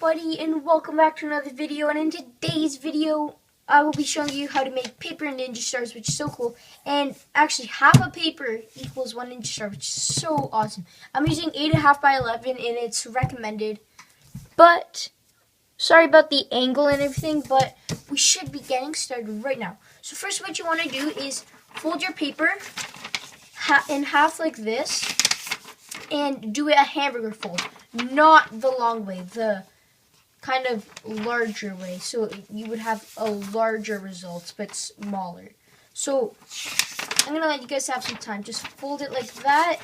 everybody, and welcome back to another video. And in today's video I will be showing you how to make paper ninja stars, which is so cool. And actually half a paper equals one ninja star, which is so awesome. I'm using 8.5 by 11 and it's recommended, but sorry about the angle and everything, but we should be getting started right now. So first, what you want to do is fold your paper in half like this and do it a hamburger fold, not the long way, the kind of larger way, so you would have a larger result but smaller. So I'm gonna let you guys have some time. Just fold it like that,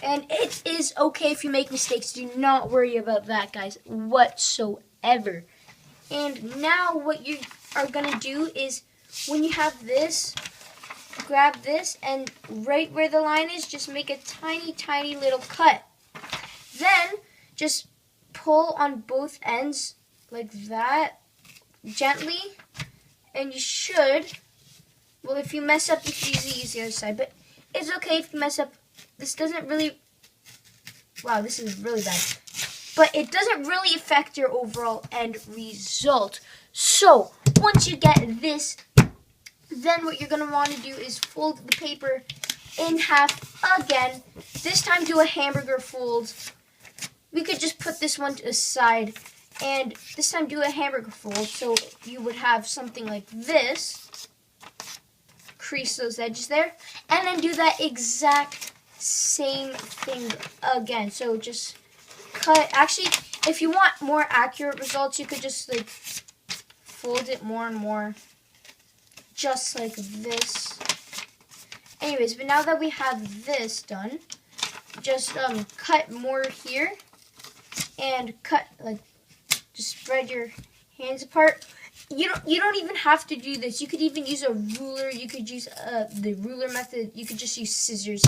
and it is okay if you make mistakes. Do not worry about that, guys, whatsoever. And now what you are gonna do is, when you have this, grab this, and right where the line is, just make a tiny little cut. Then just pull on both ends like that, gently, and you should, well, if you mess up, you can usually use the other side, but it's okay if you mess up. This doesn't really, wow, this is really bad, but it doesn't really affect your overall end result. So once you get this, then what you're going to want to do is fold the paper in half again. This time do a hamburger fold. We could just put this one aside, and this time do a hamburger fold, so you would have something like this. Crease those edges there, and then do that exact same thing again. So just cut. Actually, if you want more accurate results, you could just like fold it more and more, just like this. Anyways, but now that we have this done, just cut more here and cut, like, just spread your hands apart. You don't even have to do this. You could even use a ruler. You could use the ruler method. You could just use scissors.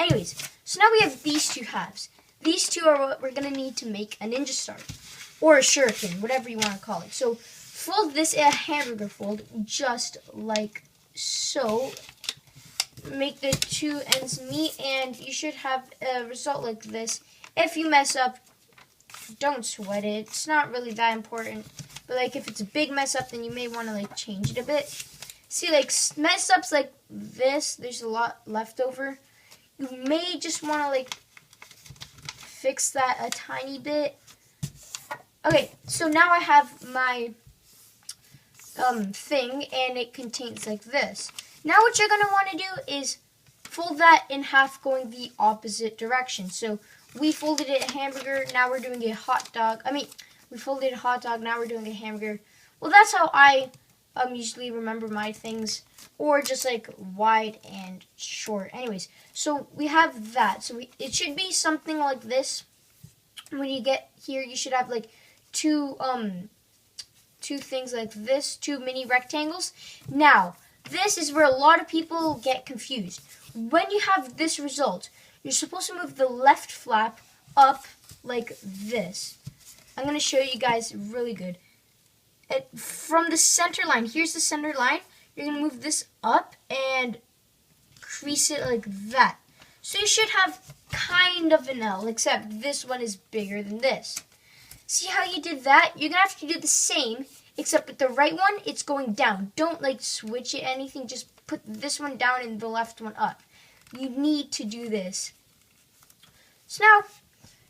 Anyways, so now we have these two halves. These two are what we're gonna need to make a ninja star, or a shuriken, whatever you want to call it. So fold this in a hamburger fold, just like so. Make the two ends meet, and you should have a result like this. If you mess up, don't sweat it. It's not really that important. But like, if it's a big mess up, then you may want to like change it a bit. See, like mess ups like this, there's a lot left over. You may just want to like fix that a tiny bit. Okay, so now I have my thing, and it contains like this. Now what you're going to want to do is fold that in half, going the opposite direction. So we folded it a hamburger, now we're doing a hot dog. We folded a hot dog, now we're doing a hamburger. Well, that's how I usually remember my things, or just like wide and short. Anyways, so we have that. So it should be something like this. When you get here, you should have like two things like this, two mini rectangles. Now, this is where a lot of people get confused. When you have this result, you're supposed to move the left flap up like this. I'm going to show you guys really good. From the center line, here's the center line, you're going to move this up and crease it like that. So you should have kind of an L, except this one is bigger than this. See how you did that? You're going to have to do the same, except with the right one, it's going down. Don't like switch it, anything. Just put this one down and the left one up. You need to do this. So now,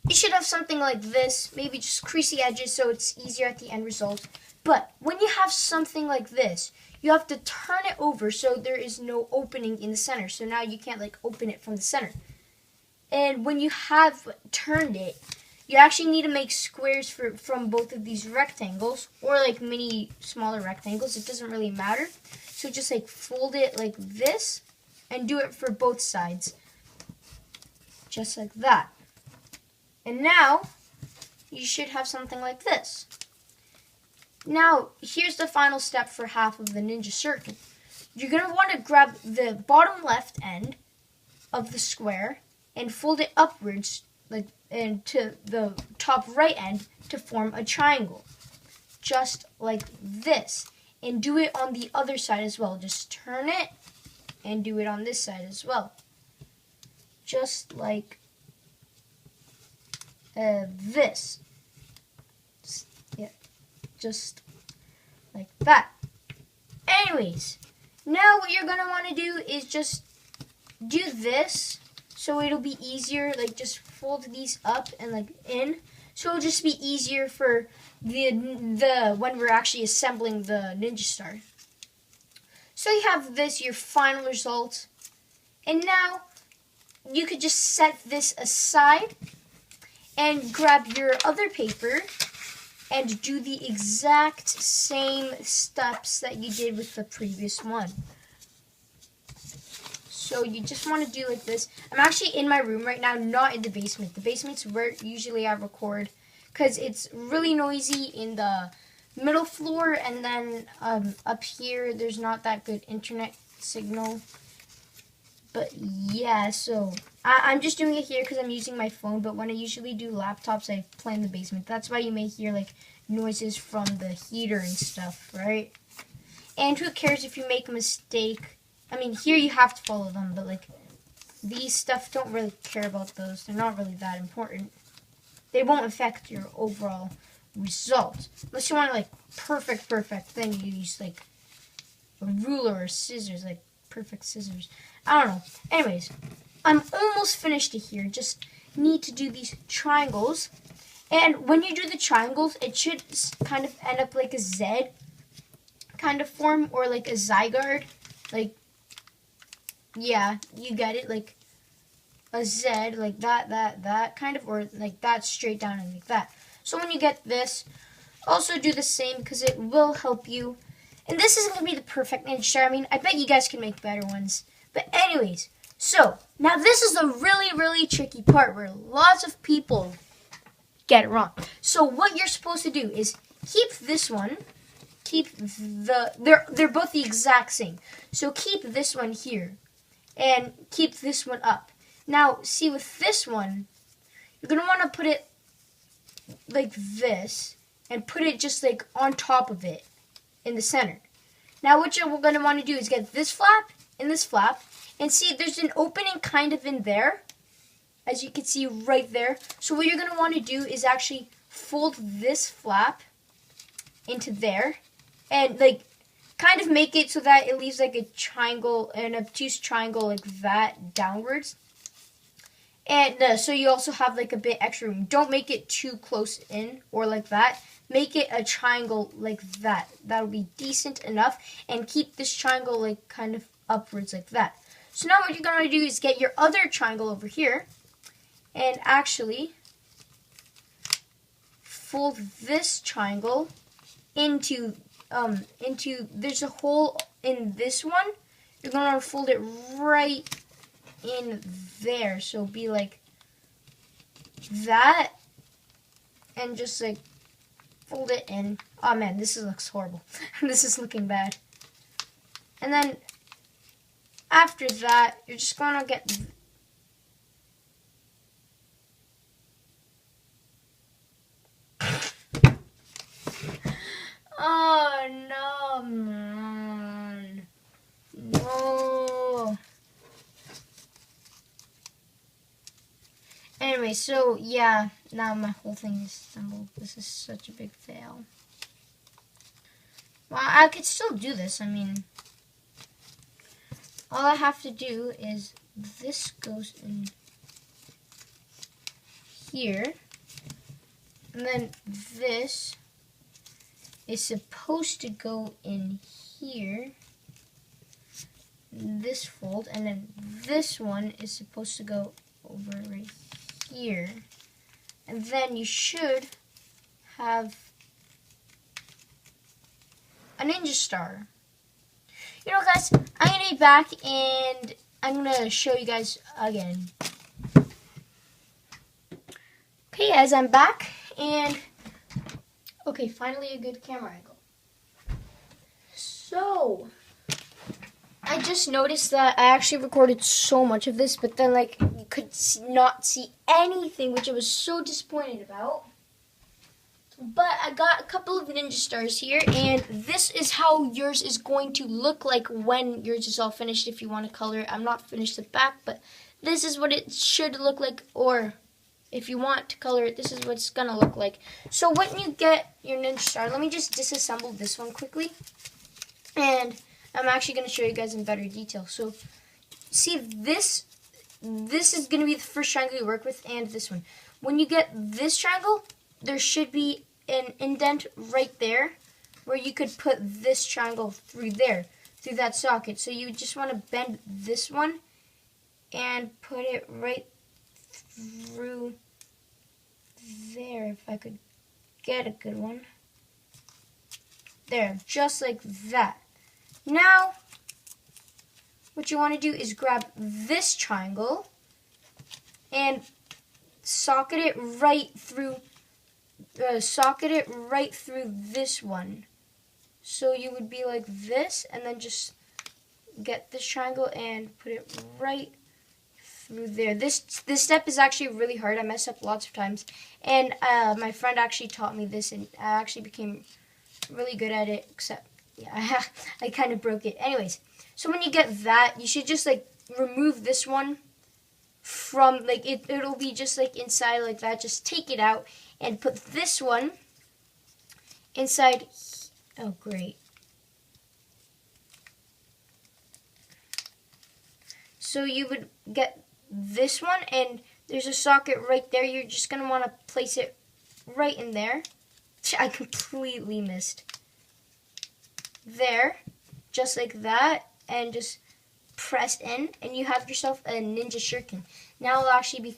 you should have something like this. Maybe just crease the edges so it's easier at the end result. But when you have something like this, you have to turn it over so there is no opening in the center. So now you can't like open it from the center. And when you have turned it, you actually need to make squares from both of these rectangles, or like mini smaller rectangles. It doesn't really matter. So just like fold it like this and do it for both sides. Just like that. And now you should have something like this. Now here's the final step for half of the ninja circle. You're going to want to grab the bottom left end of the square and fold it upwards, like, and to the top right end to form a triangle, just like this. And do it on the other side as well. Just turn it and do it on this side as well, just like this. just like that. Anyways, now what you're gonna want to do is just do this, so it'll be easier. Like just fold these up and like in, so it'll just be easier for the when we're actually assembling the Ninja Star. So you have this, your final result, and now you could just set this aside and grab your other paper and do the exact same steps that you did with the previous one. So you just want to do like this. I'm actually in my room right now, not in the basement. The basement's where usually I record because it's really noisy in the middle floor, and then up here there's not that good internet signal. But yeah, so I'm just doing it here because I'm using my phone, but when I usually do laptops, I play in the basement. That's why you may hear like noises from the heater and stuff, right? And who cares if you make a mistake? I mean, here you have to follow them, but like these stuff, don't really care about those. They're not really that important. They won't affect your overall result. Unless you want like perfect, then you use like a ruler or scissors, like perfect scissors. I don't know. Anyways, I'm almost finished it here. Just need to do these triangles. And when you do the triangles, it should kind of end up like a Z kind of form, or like a zygote. Like, yeah, you get it? Like a Z, like that kind of, or like that straight down and like that. So when you get this, also do the same because it will help you. And this is going to be the perfect Ninja Star. I mean, I bet you guys can make better ones. But anyways, so now this is the really tricky part where lots of people get it wrong. So what you're supposed to do is keep this one, they're both the exact same. So keep this one here and keep this one up. Now, see, with this one, you're going to want to put it like this and put it just like on top of it in the center. Now what you're going to want to do is get this flap and this flap, and see there's an opening kind of in there, as you can see right there. So what you're going to want to do is actually fold this flap into there and like kind of make it so that it leaves like a triangle, an obtuse triangle like that downwards. And so you also have like a bit extra room. Don't make it too close in or like that. Make it a triangle like that. That'll be decent enough. And keep this triangle like kind of upwards like that. So now what you're going to do is get your other triangle over here and actually fold this triangle into there's a hole in this one. You're going to fold it right in there, so be like that, and just like fold it in. Oh man, this looks horrible. This is looking bad. And then after that, you're just gonna get oh no, man. No. Anyway, so yeah, now my whole thing is assembled. This is such a big fail. Well, I could still do this. I mean, all I have to do is this goes in here, and then this is supposed to go in here, this fold, and then this one is supposed to go over right here, and then you should have a Ninja Star. You know, guys, I'm going to be back and I'm going to show you guys again. Okay, guys, I'm back, and okay, finally a good camera angle. So I just noticed that I actually recorded so much of this, but then like you could not see anything, which I was so disappointed about. But I got a couple of Ninja Stars here, and this is how yours is going to look like when yours is all finished. If you want to color it, I'm not finished the back, but this is what it should look like, or if you want to color it, this is what it's gonna look like. So when you get your Ninja Star, let me just disassemble this one quickly. And I'm actually gonna show you guys in better detail. So see this is gonna be the first triangle you work with, and this one. When you get this triangle, there should be an indent right there where you could put this triangle through there, through that socket. So you just want to bend this one and put it right through there, if I could get a good one. There, just like that. Now, what you want to do is grab this triangle and socket it right through this one. So you would be like this, and then just get this triangle and put it right through there. This step is actually really hard. I messed up lots of times, and my friend actually taught me this, and I actually became really good at it, except yeah, I kind of broke it. Anyways, so when you get that, you should just like remove this one from, like, it'll be just like inside like that. Just take it out and put this one inside. Oh, great. So you would get this one, and there's a socket right there. You're just going to want to place it right in there. I completely missed. There, just like that, and just press in, and you have yourself a ninja shuriken. Now I'll actually be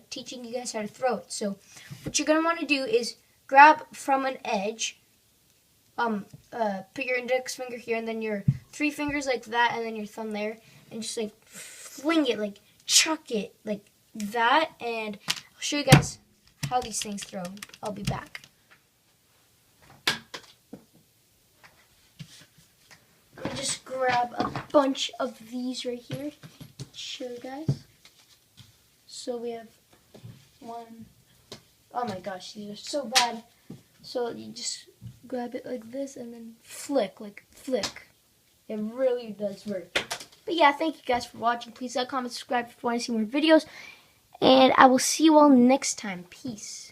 teaching you guys how to throw it. So what you're going to want to do is grab from an edge, put your index finger here, and then your 3 fingers like that, and then your thumb there, and just like fling it, like chuck it like that, and I'll show you guys how these things throw. I'll be back. Let me just grab a bunch of these right here, show you guys. So we have one. Oh my gosh, these are so bad. So you just grab it like this and then flick, like flick. It really does work. But yeah, thank you guys for watching. Please like, comment, subscribe if you want to see more videos. And I will see you all next time. Peace.